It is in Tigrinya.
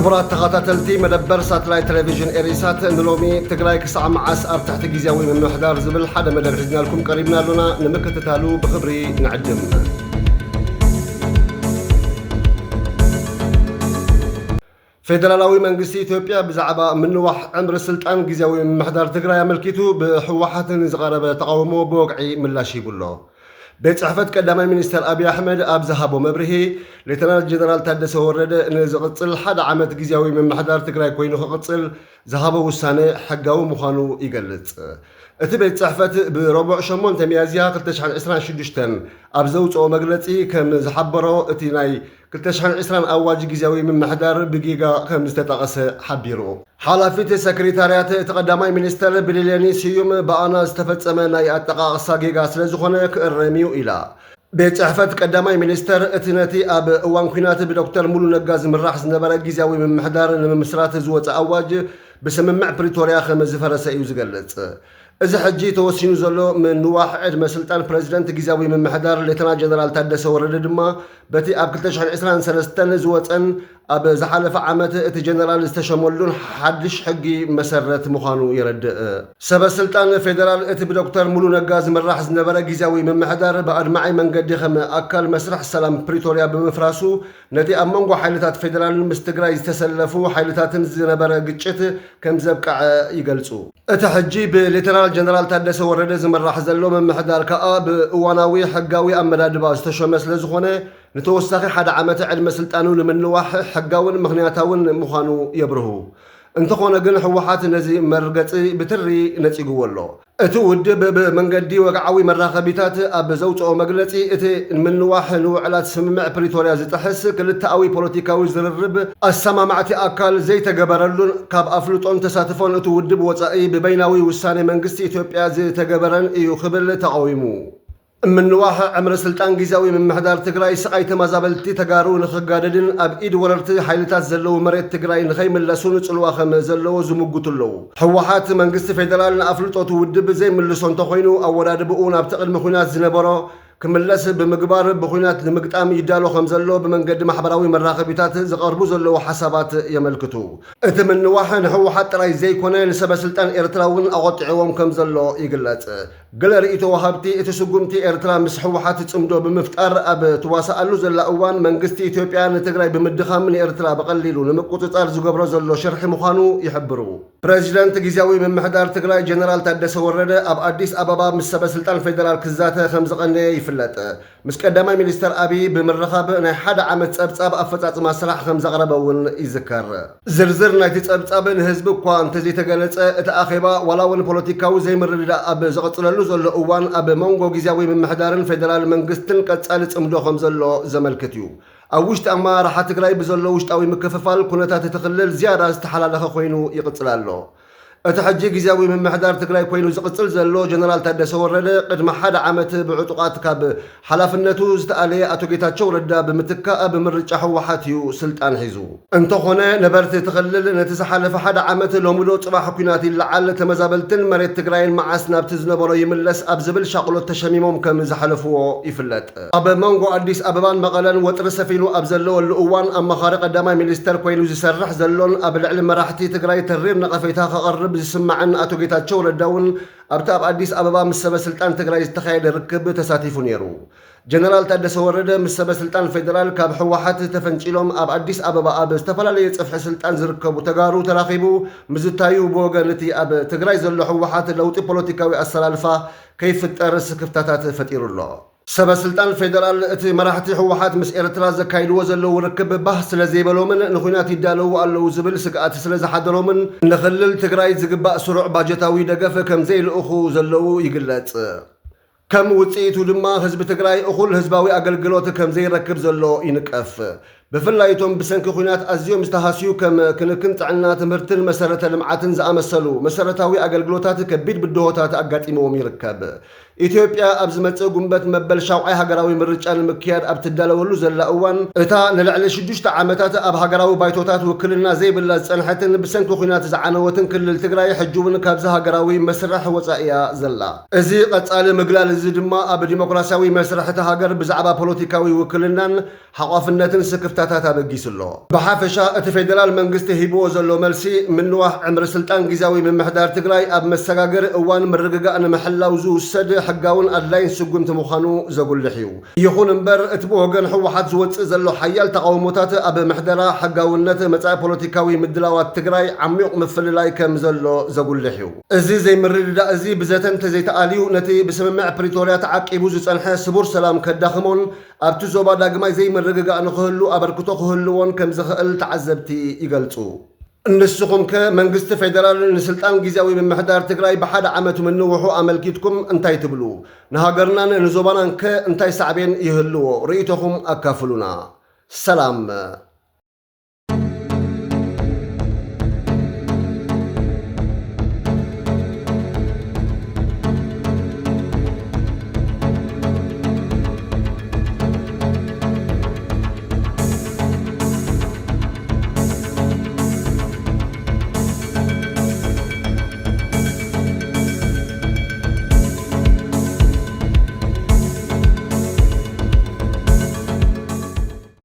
ክቡራት ተኸታተልቲ መደበር ሳተላይት ቴሌቪዥን ኤሪሳት ንሎሚ ትግራይ ክሳዕ መዓስ ኣብ ትሕቲ ግዝያዊ ምምሕዳር ዝብል ሓደ መደብ ሒዝናልኩም ቀሪብና ኣሎና ንምክትታሉ ብክብሪ ንዕድም። ፌደራላዊ መንግስቲ ኢትዮጵያ ብዛዕባ ምንዋሕ ዕምሪ ስልጣን ግዝያዊ ምምሕዳር ትግራይ ኣመልኪቱ ብሕወሓትን ዝቐረበ ተቃውሞ ብወግዒ ምላሽ ይብሎ። ቤት ጽሕፈት ቀዳማይ ሚኒስትር አብይ አሕመድ ኣብ ዝሃቦ መብርሂ ሌተናንት ጀነራል ታደሰ ወረደ ንዝቕፅል ሓደ ዓመት ግዝያዊ ምምሕዳር ትግራይ ኮይኑ ክቕፅል ዝሃቦ ውሳነ ሕጋዊ ምዃኑ ይገልጽ። እቲ ቤት ጽሕፈት ብረቡዕ 8 ሚያዝያ 2026 ኣብ ዘውፅኦ መግለጺ ከም ዝሓበሮ እቲ ናይ 2020 ኣዋጅ ግዝያዊ ምምሕዳር ብጊጋ ከም ዝተጠቐሰ ሓቢሩ። ሓላፊት ሰክሬታርያት እቲ ቀዳማይ ሚኒስተር ብሌኒ ስዩም ብኣና ዝተፈጸመ ናይ ኣጠቓቕሳ ጌጋ ስለ ዝኾነ ክእረምዩ ኢላ። ቤት ጽሕፈት ቀዳማይ ሚኒስተር እቲ ነቲ ኣብ እዋን ኩናት ብዶክተር ሙሉ ነጋ ዝምራሕ ዝነበረ ግዝያዊ ምምሕዳር ንምምስራት ዝወፀ ኣዋጅ ብስምምዕ ፕሪቶርያ ከም ዝፈረሰ እዩ ዝገልጽ። እዚ ሕጂ ተወሲኑ ዘሎ ምንዋሕ ዕድመ ስልጣን ፕሬዚደንት ግዝያዊ ምምሕዳር ሌተናንት ጀነራል ታደሰ ወረደ ድማ በቲ ኣብ 2023 ዝወፀን ኣብ ዝሓለፈ ዓመት እቲ ጀነራል ዝተሸመሉን ሓድሽ ሕጊ መሰረት ምዃኑ የረድእ። ሰበስልጣን ፌደራል እቲ ብዶክተር ሙሉ ነጋ ዝምራሕ ዝነበረ ግዝያዊ ምምሕዳር ብኣድማዓይ መንገዲ ከም ኣካል መስራሕ ሰላም ፕሪቶርያ ብምፍራሱ ነቲ ኣብ መንጎ ሓይልታት ፌደራልን ምስ ትግራይ ዝተሰለፉ ሓይልታትን ዝነበረ ግጭት ከም ዘብቃዐ ይገልጹ። እቲ ሕጂ ብሌተናል ጀነራል ታደሰ ወረደ ዝምራሕ ዘሎ ምምሕዳር ከዓ ብእዋናዊ ሕጋዊ ኣመዳድባ ዝተሾመ ስለ ዝኾነ ንተወሳኺ ሓደ ዓመት ዕድመ ስልጣኑ ንምንዋሕ ሕጋውን ምኽንያታውን ምዃኑ የብርሁ። እንተኾነ ግን ሕወሓት ነዚ መርገፂ ብትሪ ነፂግዎ ኣሎ። እቲ ውድብ ብመንገዲ ወግዓዊ መራኸቢታት ኣብ ዘውፅኦ መግለፂ እቲ ምንዋሕ ንውዕላት ስምምዕ ፕሪቶርያ ዝጥሕስ ክልተኣዊ ፖለቲካዊ ዝርርብ ኣሰማማዕቲ ኣካል ዘይተገበረሉን ካብ ኣፍልጦን ተሳትፎን እቲ ውድብ ወፃኢ ብበይናዊ ውሳኔ መንግስቲ ኢትዮጵያ ዝተገበረን እዩ ክብል ተቃዊሙ። ምንዋሕ ዕምሪ ስልጣን ግዝያዊ ምምሕዳር ትግራይ ስቃይ ተመዛበልቲ ተጋሩ ንኽጋደድን ኣብ ኢድ ወረርቲ ሓይልታት ዘለዉ መሬት ትግራይ ንኸይምለሱን ጽልዋ ከም ዘለዎ ዝምጉቱ ኣለዉ። ሕወሓት መንግስቲ ፌደራል ንኣፍልጦቱ ውድብ ዘይምልሶ እንተኾይኑ ኣወዳድብኡ ናብቲ ቅድሚ ኩናት ዝነበሮ ክምለስ ብምግባር ብኩናት ንምግጣም ይዳሎ ከም ዘሎ ብመንገዲ ማሕበራዊ መራኸቢታት ዝቐርቡ ዘለዉ ሓሳባት የመልክቱ። እቲ ምንዋሕ ንሕወሓት ጥራይ ዘይኮነ ንሰበስልጣን ኤርትራ እውን ኣቆጢዕዎም ከም ዘሎ ይግለጽ። ገለ ርእይቶ ወሃብቲ እቲ ስጉምቲ ኤርትራ ምስ ሕወሓት ጽምዶ ብምፍጣር ኣብ ትዋሳኣሉ ዘላ እዋን መንግስቲ ኢትዮጵያ ንትግራይ ብምድኻም ንኤርትራ በቐሊሉ ንምቁፅጻር ዝገብሮ ዘሎ ሽርሒ ምዃኑ ይሕብሩ። ፕሬዚደንት ግዝያዊ ምምሕዳር ትግራይ ጀነራል ታደሰ ወረደ ኣብ ኣዲስ ኣበባ ምስ ሰበስልጣን ፌደራል ክዛተ ከም ዝቐነየ ይፍለጥ። ምስ ቀዳማይ ሚኒስተር አብይ ብምርኻብ ናይ ሓደ ዓመት ጸብጻብ ኣፈጻጽማ ስራሕ ከም ዘቕረበ እውን ይዝከር። ዝርዝር ናይቲ ጸብጻብ ንህዝቢ እኳ እንተዘይተገለጸ እቲ ኣኼባ ዋላ እውን ፖለቲካዊ ዘይምርድዳእ ኣብ ዘቕጽለሉ ዘሎ እዋን ኣብ መንጎ ግዝያዊ ምምሕዳርን ፌደራል መንግስትን ቀጻሊ ጽምዶ ከም ዘሎ ዘመልክት እዩ። ኣብ ውሽጢ ኣመራርሓ ትግራይ ብዘሎ ውሽጣዊ ምክፍፋል ኩነታት እቲ ክልል ዝያዳ ዝተሓላለኸ ኮይኑ ይቕጽል ኣሎ። እቲ ሕጂ ግዝያዊ ምምሕዳር ትግራይ ኮይኑ ዝቕጽል ዘሎ ጀነራል ታደሰ ወረደ ቅድሚ ሓደ ዓመት ብዕጡቓት ካብ ሓላፍነቱ ዝተኣለየ ኣቶ ጌታቸው ረዳ ብምትካእ ብምርጫ ሕወሓት እዩ ስልጣን ሒዙ። እንተኾነ ነበርቲ እቲ ክልል ነቲ ዝሓለፈ ሓደ ዓመት ሎሙዶ ጽባሕ ኩናት ይለዓል ተመዛበልትን መሬት ትግራይን መዓስ ናብቲ ዝነበሮ ይምለስ ኣብ ዝብል ሻቕሎት ተሸሚሞም ከም ዝሓለፍዎ ይፍለጥ። ኣብ መንጎ ኣዲስ ኣበባን መቐለን ወጥሪ ሰፊኑ ኣብ ዘለወሉ እዋን ኣመኻሪ ቀዳማይ ሚኒስተር ኮይኑ ዝሰርሕ ዘሎን ኣብ ልዕሊ መራሕቲ ትግራይ ተሪር ነቐፌታ ከቐርብ ዝስማዕን ኣቶ ጌታቸው ረዳውን ኣብቲ ኣብ ኣዲስ ኣበባ ምስ ሰበስልጣን ትግራይ ዝተኻየደ ርክብ ተሳቲፉ ነይሩ። ጀነራል ታደሰ ወረደ ምስ ሰበስልጣን ፌደራል ካብ ሕወሓት ተፈንጪሎም ኣብ ኣዲስ ኣበባ ኣብ ዝተፈላለየ ጽፍሒ ስልጣን ዝርከቡ ተጋሩ ተራኺቡ ምዝታዩ ብወገን እቲ ኣብ ትግራይ ዘሎ ሕወሓት ለውጢ ፖለቲካዊ ኣሰላልፋ ከይፍጠር ስክፍታታት ፈጢሩ ኣሎ። ሰበስልጣን ፌደራል እቲ መራሕቲ ሕወሓት ምስ ኤርትራ ዘካይድዎ ዘለዉ ርክብ ባህ ስለ ዘይበሎምን ንኩናት ይዳለዉ ኣለዉ ዝብል ስግኣት ስለ ዝሓደሮምን ንኽልል ትግራይ ዝግባእ ስሩዕ ባጀታዊ ደገፍ ከም ዘይልእኹ ዘለዉ ይግለጽ። ከም ውፅኢቱ ድማ ህዝቢ ትግራይ እኹል ህዝባዊ ኣገልግሎት ከም ዘይረክብ ዘሎ ይንቀፍ። ብፍላይቶም ብሰንኪ ኩናት ኣዝዮም ዝተሃስዩ ከም ክንክን ጥዕና፣ ትምህርትን መሰረተ ልምዓትን ዝኣመሰሉ መሰረታዊ ኣገልግሎታት ከቢድ ብድሆታት ኣጋጢሞዎም ይርከብ። ኢትዮጵያ ኣብ ዝመጽእ ጉንበት መበል ሻውዓይ ሃገራዊ ምርጫ ንምክያድ ኣብ ትዳለወሉ ዘላ እዋን እታ ንልዕሊ 6 ዓመታት ኣብ ሃገራዊ ባይቶታት ውክልና ዘይብላ ዝጸንሐትን ብሰንኪ ኩናት ዝዓነወትን ክልል ትግራይ ሕጁብን ካብዚ ሃገራዊ መስርሕ ወፃእያ ዘላ። እዚ ቀጻሊ ምግላል እዚ ድማ ኣብ ዲሞክራሲያዊ መስርሕ እቲ ሃገር ብዛዕባ ፖለቲካዊ ውክልናን ሓቋፍነትን ስክፍ ክፍታታት አበጊስሎ በሐፈሻ እቲ ፌደራል መንግስቲ ሂብዎ ዘሎ መልሲ ምንዋሕ ዕምሪ ስልጣን ጊዜያዊ ምምሕዳር ትግራይ ኣብ መሰጋገር እዋን ምርግጋእ ንምሕላው ዝውሰድ ሕጋውን ኣድላይን ስጉምቲ ምዃኑ ዘጉልሕ እዩ። ይኹን እምበር እቲ ብወገን ሕወሓት ዝወፅእ ዘሎ ሓያል ተቃውሞታት ኣብ ምሕደራ ሕጋውነት መጻኢ ፖለቲካዊ ምድላዋት ትግራይ ዓሚቕ ምፍልላይ ከም ዘሎ ዘጉልሕ እዩ። እዚ ዘይምርድዳእ እዚ ብዘተን ተዘይተኣልዩ ነቲ ብስምምዕ ፕሪቶርያ ተዓቂቡ ዝጸንሐ ስቡር ሰላም ከዳኽሞን ኣብቲ ዞባ ዳግማይ ዘይምርግጋእ ንኽህሉ ኣበርክቶ ክህልዎን ከም ዝኽእል ተዓዘብቲ ይገልጹ። ንስኹም ከ መንግስቲ ፌደራል ንስልጣን ጊዜያዊ ምምሕዳር ትግራይ ብሓደ ዓመቱ ምንውሑ ኣመልኪትኩም እንታይ ትብሉ? ንሃገርናን ንዞባናን ከ እንታይ ሳዕቤን ይህልዎ? ርእይቶኹም ኣካፍሉና። ሰላም